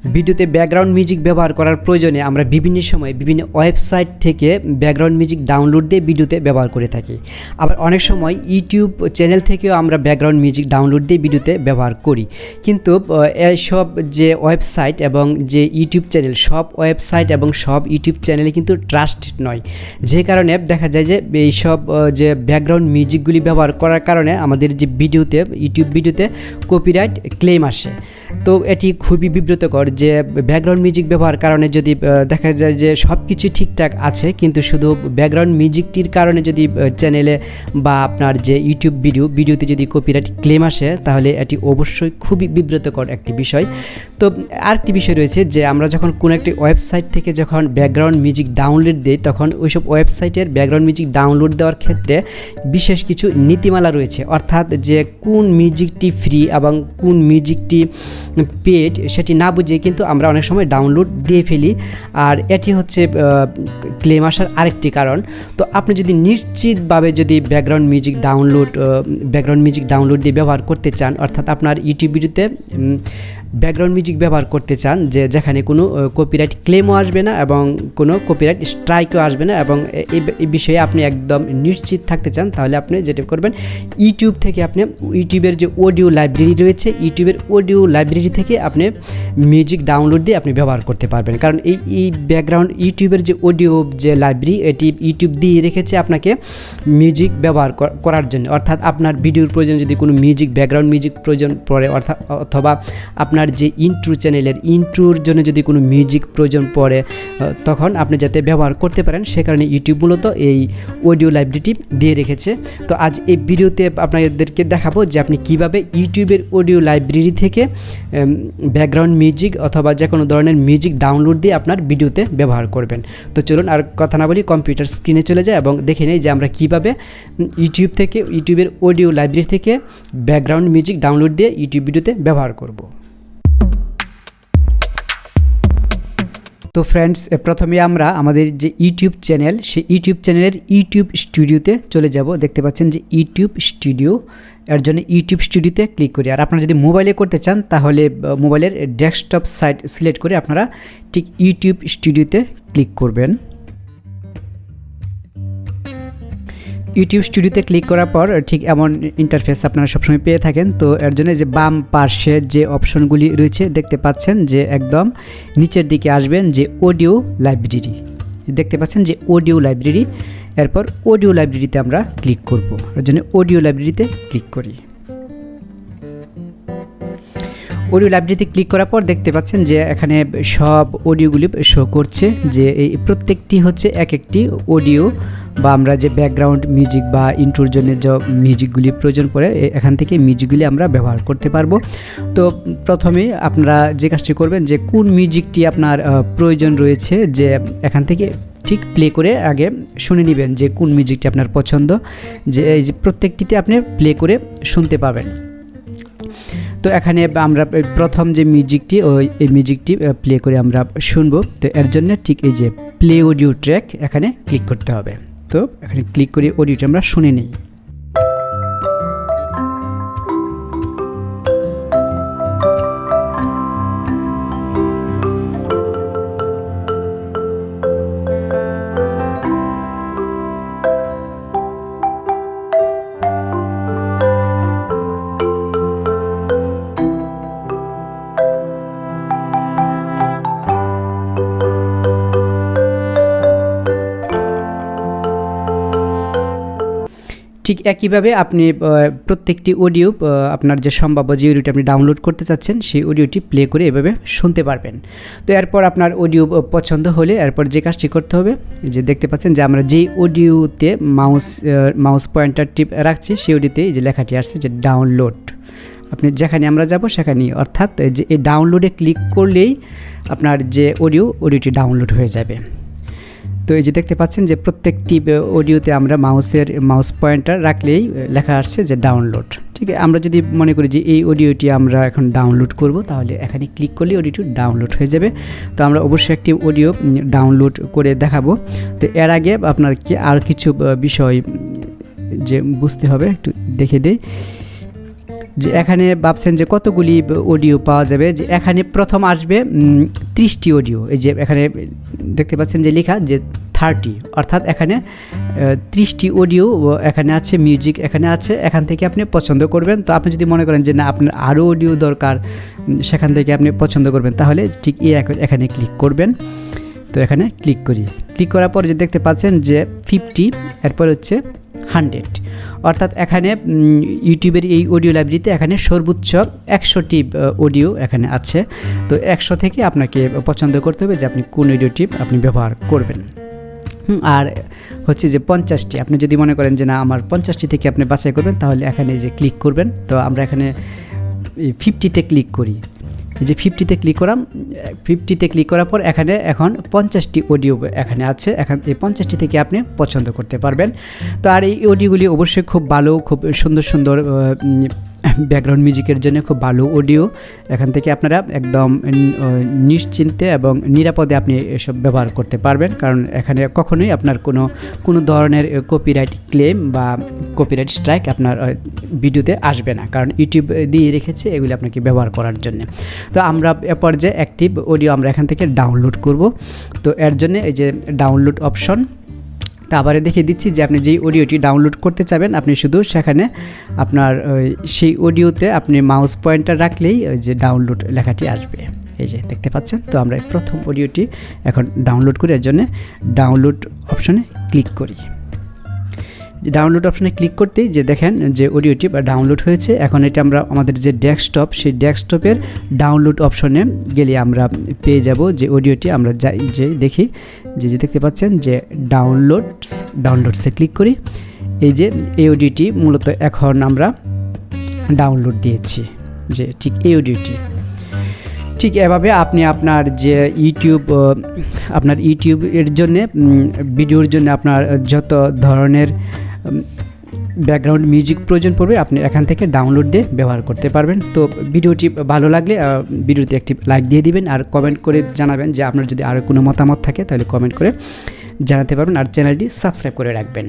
ভিডিওতে background music ব্যবহার করার প্রয়োজনে আমরা বিভিন্ন সময় বিভিন্ন ওয়েবসাইট থেকে ব্যাকগ্রাউন্ড মিউজিক ডাউনলোড দিয়ে ভিডিওতে ব্যবহার করে থাকি। আবার অনেক সময় ইউটিউব চ্যানেল থেকেও আমরা ব্যাকগ্রাউন্ড মিউজিক ডাউনলোড দিয়ে ভিডিওতে ব্যবহার করি। কিন্তু এইসব যে ওয়েবসাইট এবং যে ইউটিউব চ্যানেল, সব ওয়েবসাইট এবং সব ইউটিউব চ্যানেলে কিন্তু ট্রাস্টেড নয়, যে কারণে দেখা যায় যে এইসব যে ব্যাকগ্রাউন্ড মিউজিকগুলি ব্যবহার করার কারণে আমাদের যে ভিডিওতে, ইউটিউব ভিডিওতে কপিরাইট ক্লেম আসে। তো এটি খুবই বিব্রতকর যে ব্যাকগ্রাউন্ড মিউজিক ব্যবহার কারণে যদি দেখা যায় যে সব কিছু ঠিকঠাক আছে, কিন্তু শুধু ব্যাকগ্রাউন্ড মিউজিকটির কারণে যদি চ্যানেলে বা আপনার যে ইউটিউব ভিডিওতে যদি কপিরাইট ক্লেম আসে, তাহলে এটি অবশ্যই খুবই বিব্রতকর একটি বিষয়। তো আরেকটি বিষয় রয়েছে যে আমরা যখন কোনো একটি ওয়েবসাইট থেকে যখন ব্যাকগ্রাউন্ড মিউজিক ডাউনলোড দিই, তখন ওইসব ওয়েবসাইটের ব্যাকগ্রাউন্ড মিউজিক ডাউনলোড দেওয়ার ক্ষেত্রে বিশেষ কিছু নীতিমালা রয়েছে, অর্থাৎ যে কোন মিউজিকটি ফ্রি এবং কোন মিউজিকটি পেড সেটি না বুঝে কিন্তু আমরা অনেক সময় ডাউনলোড দিয়ে ফেলি। আর এটি হচ্ছে ক্লেম আসার আরেকটি কারণ। তো আপনি যদি নিশ্চিতভাবে যদি ব্যাকগ্রাউন্ড মিউজিক ডাউনলোড দিয়ে ব্যবহার করতে চান, অর্থাৎ আপনার ইউটিউব ভিডিওতে ব্যাকগ্রাউন্ড মিউজিক ব্যবহার করতে চান যেখানে কোনো কপিরাইট ক্লেমও আসবে না এবং কোনো কপিরাইট স্ট্রাইকও আসবে না, এবং এই বিষয়ে আপনি একদম নিশ্চিত থাকতে চান, তাহলে আপনি যেটা করবেন, ইউটিউব থেকে আপনি ইউটিউবের যে অডিও লাইব্রেরি রয়েছে, ইউটিউবের অডিও লাইব্রেরি থেকে আপনি মিউজিক ডাউনলোড দিয়ে আপনি ব্যবহার করতে পারবেন। কারণ এই ব্যাকগ্রাউন্ড ইউটিউবের যে অডিও যে লাইব্রেরি, এটি ইউটিউব দিয়ে রেখেছে আপনাকে মিউজিক ব্যবহার করার জন্য। অর্থাৎ আপনার ভিডিওর প্রয়োজন যদি কোনো মিউজিক, ব্যাকগ্রাউন্ড মিউজিক প্রয়োজন পড়ে, অথবা আপনার যে ইন্ট্রো চ্যানেলের ইন্ট্রোর জন্য যদি কোনো মিউজিক প্রয়োজন পড়ে, তখন আপনি যাতে ব্যবহার করতে পারেন, সে কারণে ইউটিউব মূলত এই অডিও লাইব্রেরিটি দিয়ে রেখেছে। তো আজ এই ভিডিওতে আপনাদেরকে দেখাবো যে আপনি কিভাবে ইউটিউবের অডিও লাইব্রেরি থেকে ব্যাকগ্রাউন্ড মিউজিক অথবা যে কোনো ধরনের মিউজিক ডাউনলোড দিয়ে আপনার ভিডিওতে ব্যবহার করবেন। তো চলুন আর কথা না বলি, কম্পিউটার স্ক্রিনে চলে যায় এবং দেখে নেই যে আমরা কিভাবে ইউটিউবের অডিও লাইব্রেরি থেকে ব্যাকগ্রাউন্ড মিউজিক ডাউনলোড দিয়ে ইউটিউব ভিডিওতে ব্যবহার করব। তো ফ্রেন্ডস, প্রথমে আমরা আমাদের যে ইউটিউব চ্যানেল, সেই ইউটিউব চ্যানেলের ইউটিউব স্টুডিওতে চলে যাব। দেখতে পাচ্ছেন যে ইউটিউব স্টুডিও, এর জন্য ইউটিউব স্টুডিওতে ক্লিক করি। আর আপনারা যদি মোবাইলে করতে চান, তাহলে মোবাইলের ডেস্কটপ সাইট সিলেক্ট করে আপনারা ঠিক ইউটিউব স্টুডিওতে ক্লিক করবেন। ইউটিউব স্টুডিওতে ক্লিক করার পর ঠিক এমন ইন্টারফেস আপনারা সবসময় পেয়ে থাকেন। তো এর জন্য যে বাম পাশে যে অপশনগুলি রয়েছে দেখতে পাচ্ছেন যে একদম নিচের দিকে আসবেন যে অডিও লাইব্রেরি, দেখতে পাচ্ছেন যে অডিও লাইব্রেরি। এরপর অডিও লাইব্রেরিতে আমরা ক্লিক করব। এর জন্য অডিও লাইব্রেরিতে ক্লিক করি। অডিও লাইব্রেরিতে ক্লিক করার পর দেখতে পাচ্ছেন যে এখানে সব অডিওগুলি শো করছে, যে এই প্রত্যেকটি হচ্ছে এক একটি অডিও, বা আমরা যে ব্যাকগ্রাউন্ড মিউজিক বা ইন্ট্রোর জন্য যে মিউজিকগুলি প্রয়োজন পড়ে, এখান থেকে মিউজিকগুলি আমরা ব্যবহার করতে পারবো। তো প্রথমে আপনারা যে কাজটি করবেন, যে কোন মিউজিকটি আপনার প্রয়োজন রয়েছে, যে এখান থেকে ঠিক প্লে করে আগে শুনে নেবেন যে কোন মিউজিকটি আপনার পছন্দ, যে এই যে প্রত্যেকটিতে আপনি প্লে করে শুনতে পাবেন। তো এখানে আমরা প্রথম যে মিউজিকটি, এই মিউজিকটি প্লে করে আমরা শুনবো। তো এর জন্য ঠিক এই যে প্লে অডিও ট্র্যাক, এখানে ক্লিক করতে হবে। তো এখানে ক্লিক করে অডিওটি আমরা শুনে নিই। ঠিক একইভাবে আপনি প্রত্যেকটি অডিও, আপনার যে সম্ভাব্য যে অডিওটি আপনি ডাউনলোড করতে চাচ্ছেন, সেই অডিওটি প্লে করে এভাবে শুনতে পারবেন। তো এরপর আপনার অডিও পছন্দ হলে এরপর যে কাজটি করতে হবে, যে দেখতে পাচ্ছেন যে আমরা যেই অডিওতে মাউস পয়েন্টার টিপ রাখছি, সেই অডিওতে যে লেখাটি আসছে যে ডাউনলোড, আপনি যেখানে আমরা যাব সেখানেই, অর্থাৎ যে এই ডাউনলোডে ক্লিক করলেই আপনার যে অডিওটি ডাউনলোড হয়ে যাবে। তো এই যে দেখতে পাচ্ছেন যে প্রত্যেকটি অডিওতে আমরা মাউস পয়েন্টার রাখলেই লেখা আসছে যে ডাউনলোড। ঠিক আছে, আমরা যদি মনে করি যে এই অডিওটি আমরা এখন ডাউনলোড করব, তাহলে এখানে ক্লিক করলে অডিওটি ডাউনলোড হয়ে যাবে। তো আমরা অবশ্যই একটি অডিও ডাউনলোড করে দেখাবো। তো এর আগে আপনাকে আর কিছু বিষয় যে বুঝতে হবে, একটু দেখে দেই। যে এখানে ভাবছেন যে কতগুলি অডিও পাওয়া যাবে, যে এখানে প্রথম আসবে 30টি অডিও। এই যে এখানে দেখতে পাচ্ছেন যে লেখা যে 30, অর্থাৎ এখানে 30টি অডিও এখানে আছে, মিউজিক এখানে আছে। এখান থেকে আপনি পছন্দ করবেন। তো আপনি যদি মনে করেন যে না আপনার আরও অডিও দরকার, সেখান থেকে আপনি পছন্দ করবেন, তাহলে ঠিক এখানে ক্লিক করবেন। তো এখানে ক্লিক করি, ক্লিক করার পর যে দেখতে পাচ্ছেন যে 50, এরপর হচ্ছে 100, অর্থাৎ এখানে ইউটিউবের এই অডিও লাইব্রেরিতে এখানে সর্বোচ্চ 100টি অডিও এখানে আছে। তো 100 থেকে আপনাকে পছন্দ করতে হবে যে আপনি কোন অডিওটি আপনি ব্যবহার করবেন। আর হচ্ছে যে 50টি, আপনি যদি মনে করেন যে না আমার 50টি থেকে আপনি বাছাই করবেন, তাহলে এখানে যে ক্লিক করবেন। তো আমরা এখানে 50তে ক্লিক করি, এই যে 50তে ক্লিক করাম। 50তে ক্লিক করার পর এখানে এখন 50টি অডিও এখানে আছে। এই 50টি থেকে আপনি পছন্দ করতে পারবেন। তো আর এই অডিওগুলি অবশ্যই খুব ভালো, খুব সুন্দর সুন্দর ব্যাকগ্রাউন্ড মিউজিকের জন্য খুব ভালো অডিও। এখান থেকে আপনারা একদম নিশ্চিন্তে এবং নিরাপদে আপনি এসব ব্যবহার করতে পারবেন, কারণ এখানে কখনোই আপনার কোনো ধরনের কপিরাইট ক্লেম বা কপিরাইট স্ট্রাইক আপনার ভিডিওতে আসবে না, কারণ ইউটিউব দিয়ে রেখেছে এগুলি আপনাকে ব্যবহার করার জন্য। তো আমরা এ পর্যায়ে অ্যাক্টিভ অডিও আমরা এখান থেকে ডাউনলোড করব। তো এর জন্য এই যে ডাউনলোড অপশন, তা আবার দেখিয়ে দিচ্ছি যে আপনি যেই অডিওটি ডাউনলোড করতে চাবেন, আপনি শুধু সেখানে আপনার সেই অডিওতে আপনি মাউস পয়েন্টার রাখলেই ওই যে ডাউনলোড লেখাটি আসবে। এই যে দেখতে পাচ্ছেন। তো আমরা প্রথম অডিওটি এখন ডাউনলোড করি, এর জন্য ডাউনলোড অপশনে ক্লিক করি। যে ডাউনলোড অপশনে ক্লিক করতেই যে দেখেন যে অডিওটি ডাউনলোড হয়েছে। এখন এটা আমরা আমাদের যে ডেস্কটপ, সেই ডেস্কটপের ডাউনলোড অপশনে গেলে আমরা পেয়ে যাব যে অডিওটি। আমরা যে দেখি যে দেখতে পাচ্ছেন যে ডাউনলোডসে ক্লিক করি। এই যে এই অডিওটি মূলত এখন আমরা ডাউনলোড দিয়েছি, যে ঠিক এই অডিওটি। ঠিক এভাবে আপনি আপনার যে ইউটিউবের জন্য ভিডিওর জন্য আপনার যত ধরনের ব্যাকগ্রাউন্ড মিউজিক প্রয়োজন পড়বে, আপনি এখান থেকে ডাউনলোড দিয়ে ব্যবহার করতে পারবেন। তো ভিডিওটি ভালো লাগলে ভিডিওতে একটি লাইক দিয়ে দিবেন, আর কমেন্ট করে জানাবেন যে আপনার যদি আরও কোনো মতামত থাকে তাহলে কমেন্ট করে জানাতে পারবেন, আর চ্যানেলটি সাবস্ক্রাইব করে রাখবেন।